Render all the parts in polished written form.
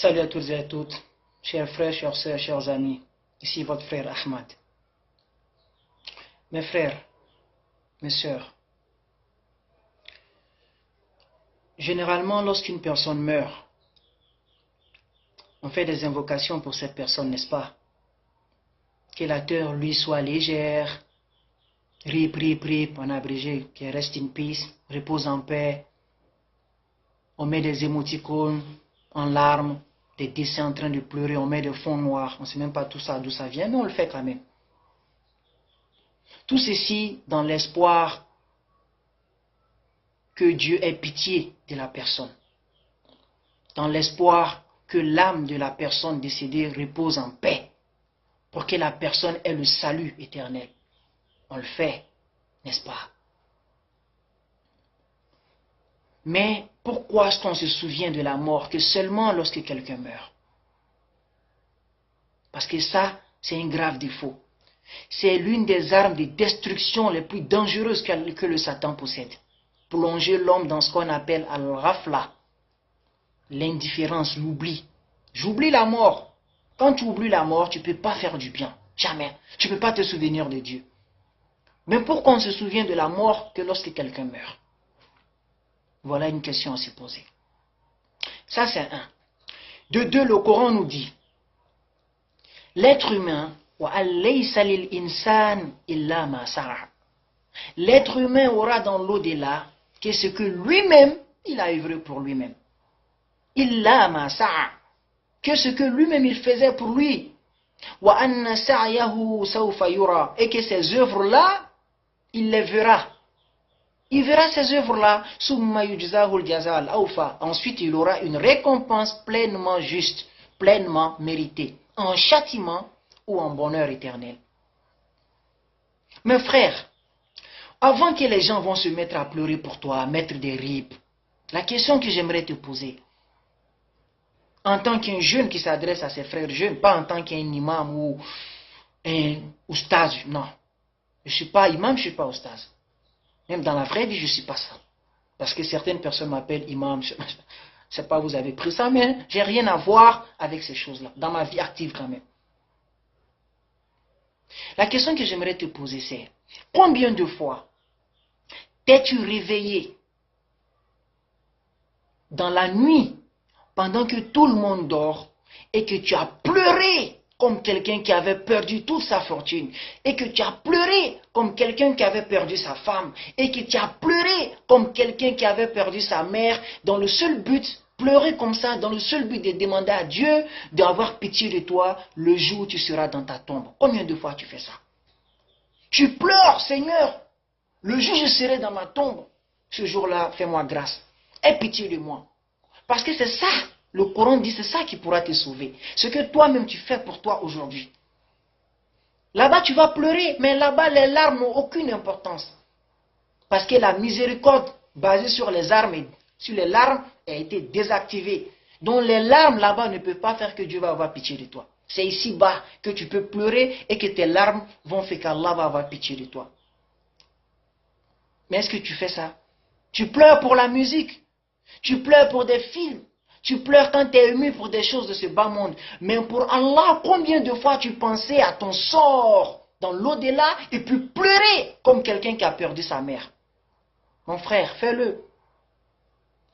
Salut à toutes et à toutes, chers frères, chères sœurs, chers amis. Ici votre frère Ahmad. Mes frères, mes sœurs, généralement lorsqu'une personne meurt, on fait des invocations pour cette personne, n'est-ce pas? Que la terre lui soit légère, RIP, en abrégé, que rest in peace, repose en paix. On met des émoticônes en larmes, des dessins en train de pleurer, on met des fonds noirs, on ne sait même pas tout ça d'où ça vient, mais on le fait quand même. Tout ceci dans l'espoir que Dieu ait pitié de la personne, dans l'espoir que l'âme de la personne décédée repose en paix, pour que la personne ait le salut éternel. On le fait, n'est-ce pas? Mais pourquoi est-ce qu'on se souvient de la mort que seulement lorsque quelqu'un meurt? Parce que ça, c'est un grave défaut. C'est l'une des armes de destruction les plus dangereuses que le Satan possède. Plonger l'homme dans ce qu'on appelle al-rafla, l'indifférence, l'oubli. J'oublie la mort. Quand tu oublies la mort, tu ne peux pas faire du bien. Jamais. Tu ne peux pas te souvenir de Dieu. Mais pourquoi on se souvient de la mort que lorsque quelqu'un meurt? Voilà une question à se poser. Ça, c'est un. De deux, le Coran nous dit, l'être humain, l'être humain aura dans l'au-delà que ce que lui-même, il a œuvré pour lui-même. Que ce que lui-même il faisait pour lui. Et que ces œuvres-là, il les verra. Il verra ces œuvres-là. Ensuite, il aura une récompense pleinement juste, pleinement méritée, en châtiment ou en bonheur éternel. Mes frères, avant que les gens vont se mettre à pleurer pour toi, à mettre des ripes, la question que j'aimerais te poser, en tant qu'un jeune qui s'adresse à ses frères jeunes, pas en tant qu'un imam ou un oustaz, non. Je ne suis pas imam, je ne suis pas oustaz. Même dans la vraie vie, je ne suis pas ça. Parce que certaines personnes m'appellent imam. Je ne sais pas, vous avez pris ça, mais j'ai rien à voir avec ces choses-là. Dans ma vie active quand même. La question que j'aimerais te poser, c'est combien de fois t'es-tu réveillé dans la nuit pendant que tout le monde dort et que tu as pleuré comme quelqu'un qui avait perdu toute sa fortune, et que tu as pleuré comme quelqu'un qui avait perdu sa femme, et que tu as pleuré comme quelqu'un qui avait perdu sa mère, dans le seul but, pleurer comme ça, dans le seul but de demander à Dieu d'avoir pitié de toi le jour où tu seras dans ta tombe. Combien de fois tu fais ça? Tu pleures, Seigneur, le jour où je serai dans ma tombe, ce jour-là, fais-moi grâce, aie pitié de moi. Parce que c'est ça. Le Coran dit c'est ça qui pourra te sauver. Ce que toi-même tu fais pour toi aujourd'hui. Là-bas tu vas pleurer, mais là-bas les larmes n'ont aucune importance. Parce que la miséricorde basée sur les larmes a été désactivée. Donc les larmes là-bas ne peuvent pas faire que Dieu va avoir pitié de toi. C'est ici-bas que tu peux pleurer et que tes larmes vont faire qu'Allah va avoir pitié de toi. Mais est-ce que tu fais ça? Tu pleures pour la musique. Tu pleures pour des films. Tu pleures quand tu es ému pour des choses de ce bas monde. Mais pour Allah, combien de fois tu pensais à ton sort dans l'au-delà et puis pleurer comme quelqu'un qui a perdu sa mère? Mon frère, fais-le.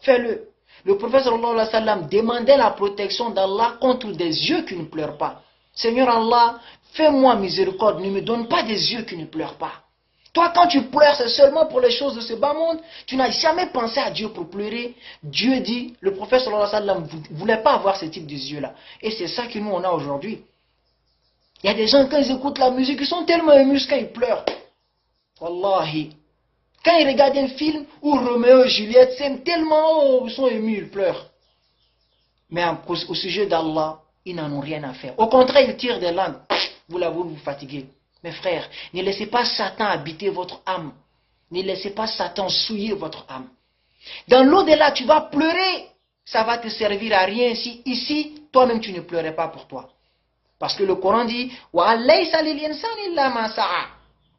Fais-le. Le prophète sallallahu alayhi wa sallam demandait la protection d'Allah contre des yeux qui ne pleurent pas. Seigneur Allah, fais-moi miséricorde, ne me donne pas des yeux qui ne pleurent pas. Toi, quand tu pleures, c'est seulement pour les choses de ce bas monde. Tu n'as jamais pensé à Dieu pour pleurer. Dieu dit, le prophète sallallahu alayhi wa sallam ne voulait pas avoir ce type de yeux-là. Et c'est ça que nous, on a aujourd'hui. Il y a des gens, quand ils écoutent la musique, ils sont tellement émus quand ils pleurent. Wallahi. Quand ils regardent un film où Roméo et Juliette s'aiment tellement, ils sont émus, ils pleurent. Mais au sujet d'Allah, ils n'en ont rien à faire. Au contraire, ils tirent des langues. Vous vous fatiguez. Mes frères, ne laissez pas Satan habiter votre âme. Ne laissez pas Satan souiller votre âme. Dans l'au-delà, tu vas pleurer. Ça va te servir à rien si ici, toi-même, tu ne pleurais pas pour toi. Parce que le Coran dit,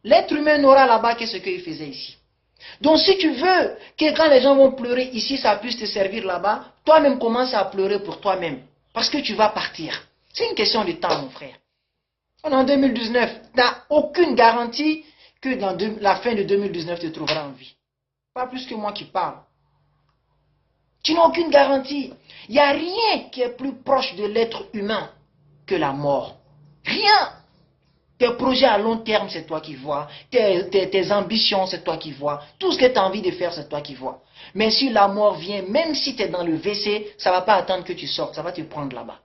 l'être humain n'aura là-bas que ce qu'il faisait ici. Donc si tu veux que quand les gens vont pleurer ici, ça puisse te servir là-bas, toi-même commence à pleurer pour toi-même. Parce que tu vas partir. C'est une question de temps, mon frère. On est en 2019. Tu n'as aucune garantie que dans la fin de 2019, tu te trouveras en vie. Pas plus que moi qui parle. Tu n'as aucune garantie. Il n'y a rien qui est plus proche de l'être humain que la mort. Rien. Tes projets à long terme, c'est toi qui vois. Tes ambitions, c'est toi qui vois. Tout ce que tu as envie de faire, c'est toi qui vois. Mais si la mort vient, même si tu es dans le WC, ça ne va pas attendre que tu sortes. Ça va te prendre là-bas.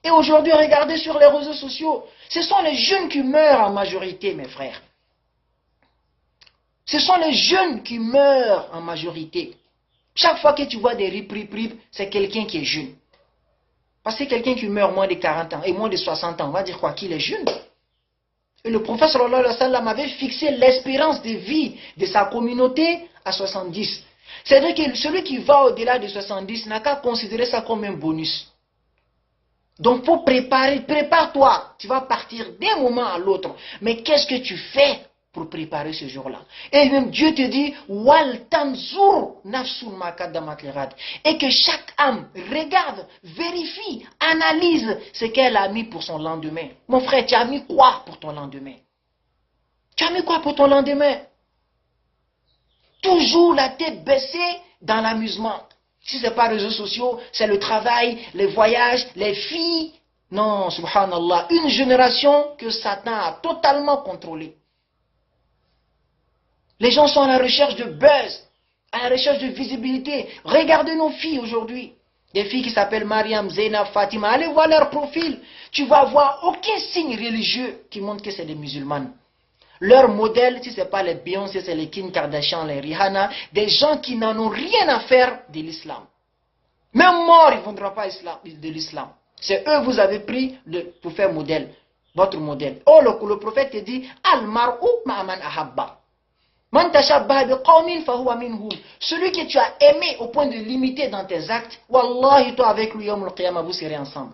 Et aujourd'hui, regardez sur les réseaux sociaux. Ce sont les jeunes qui meurent en majorité, mes frères. Ce sont les jeunes qui meurent en majorité. Chaque fois que tu vois des rip, c'est quelqu'un qui est jeune. Parce que quelqu'un qui meurt moins de 40 ans et moins de 60 ans, on va dire quoi? Qu'il est jeune. Et le prophète sallallahu alayhi wa sallam avait fixé l'espérance de vie de sa communauté à 70. C'est-à-dire que celui qui va au-delà de 70 n'a qu'à considérer ça comme un bonus. Donc, il faut préparer, prépare-toi. Tu vas partir d'un moment à l'autre. Mais qu'est-ce que tu fais pour préparer ce jour-là? Et même Dieu te dit, Wal tanzur nafsun ma qaddamat lighad. Et que chaque âme regarde, vérifie, analyse ce qu'elle a mis pour son lendemain. Mon frère, tu as mis quoi pour ton lendemain? Tu as mis quoi pour ton lendemain? Toujours la tête baissée dans l'amusement. Si ce n'est pas les réseaux sociaux, c'est le travail, les voyages, les filles. Non, subhanallah, une génération que Satan a totalement contrôlée. Les gens sont à la recherche de buzz, à la recherche de visibilité. Regardez nos filles aujourd'hui. Des filles qui s'appellent Mariam, Zainab, Fatima. Allez voir leur profil. Tu vas voir aucun signe religieux qui montre que c'est des musulmanes. Leur modèle, si ce n'est pas les Beyoncé, c'est les Kim Kardashian, les Rihanna, des gens qui n'en ont rien à faire de l'islam. Même mort, ils ne voudront pas de l'islam. C'est eux vous avez pris pour faire modèle, votre modèle. Oh, le prophète te dit, Al-mar'u ma'aman ahabba. Man tashabbaha biqawmin fahuwa minhum. Celui que tu as aimé au point de limiter dans tes actes, wallahi, toi avec lui, yawm al-qiyamah, vous serez ensemble.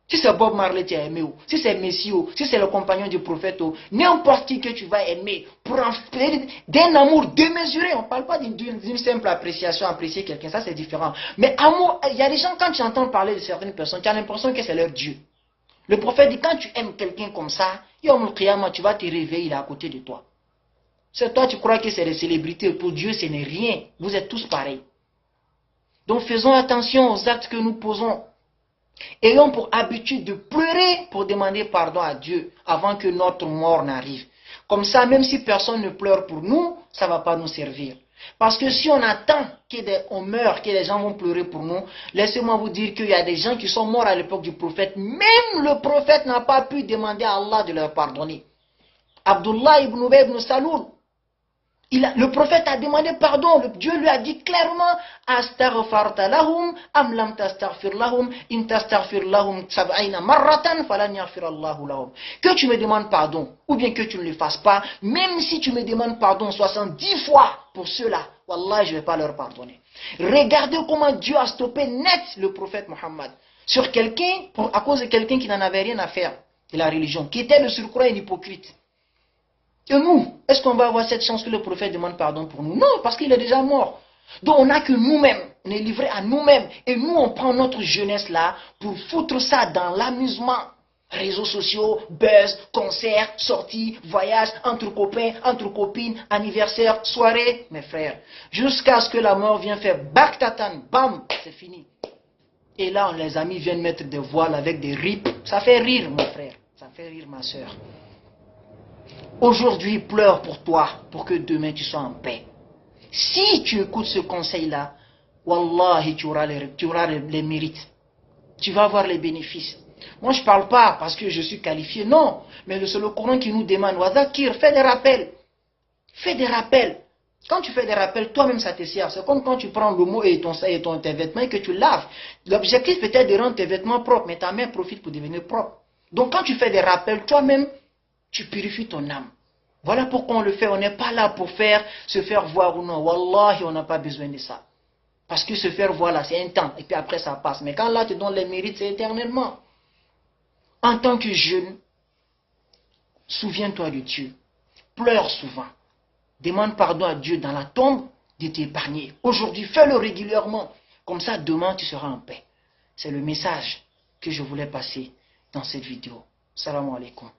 Si c'est Bob Marley tu as aimé, si c'est Messi, si c'est le compagnon du prophète, n'importe qui que tu vas aimer, pour d'un amour démesuré, on ne parle pas d'une simple appréciation, apprécier quelqu'un, ça c'est différent. Mais amour, il y a des gens, quand tu entends parler de certaines personnes, tu as l'impression que c'est leur Dieu. Le prophète dit, quand tu aimes quelqu'un comme ça, Yawm al-Qiyamah, tu vas te réveiller, il est à côté de toi. C'est toi, tu crois que c'est des célébrités, pour Dieu ce n'est rien, vous êtes tous pareils. Donc faisons attention aux actes que nous posons. Ayons pour habitude de pleurer pour demander pardon à Dieu avant que notre mort n'arrive. Comme ça, même si personne ne pleure pour nous, ça ne va pas nous servir. Parce que si on attend qu'on meure, que les gens vont pleurer pour nous, laissez-moi vous dire qu'il y a des gens qui sont morts à l'époque du prophète. Même le prophète n'a pas pu demander à Allah de leur pardonner. Abdullah ibn Ubay ibn Saloul, le prophète a demandé pardon. Dieu lui a dit clairement, Astaghfarta lahum am lam tastaghfir lahum in tastaghfir lahum sab'ina marratan falan yaghfir Allahu lahum. Que tu me demandes pardon ou bien que tu ne le fasses pas, même si tu me demandes pardon 70 fois pour ceux-là, wallah, je ne vais pas leur pardonner. Regardez comment Dieu a stoppé net le prophète Mohammed sur quelqu'un, à cause de quelqu'un qui n'en avait rien à faire de la religion, qui était le surcroît un hypocrite. Et nous, est-ce qu'on va avoir cette chance que le prophète demande pardon pour nous? Non, parce qu'il est déjà mort. Donc on n'a que nous-mêmes, on est livré à nous-mêmes. Et nous, on prend notre jeunesse là pour foutre ça dans l'amusement. Réseaux sociaux, buzz, concerts, sorties, voyages, entre copains, entre copines, anniversaires, soirées, mes frères. Jusqu'à ce que la mort vienne faire baktatan, bam, c'est fini. Et là, les amis viennent mettre des voiles avec des rips. Ça fait rire, mon frère. Ça fait rire, ma soeur. Aujourd'hui, pleure pour toi, pour que demain tu sois en paix. Si tu écoutes ce conseil-là, wallahi, tu auras les mérites. Tu vas avoir les bénéfices. Moi, je ne parle pas parce que je suis qualifié, non. Mais c'est le Coran qui nous demande, Wadakir, fais des rappels. Fais des rappels. Quand tu fais des rappels, toi-même, ça te sert. C'est comme quand tu prends le mot et tes vêtements et que tu laves. L'objectif peut-être de rendre tes vêtements propres, mais ta main profite pour devenir propre. Donc, quand tu fais des rappels, toi-même, tu purifies ton âme. Voilà pourquoi on le fait. On n'est pas là pour se faire voir ou non. Wallahi, on n'a pas besoin de ça. Parce que se faire voir là, c'est un temps. Et puis après, ça passe. Mais quand là, tu donnes les mérites, c'est éternellement. En tant que jeune, souviens-toi de Dieu. Pleure souvent. Demande pardon à Dieu dans la tombe de t'épargner. Aujourd'hui, fais-le régulièrement. Comme ça, demain, tu seras en paix. C'est le message que je voulais passer dans cette vidéo. Salam alaikum.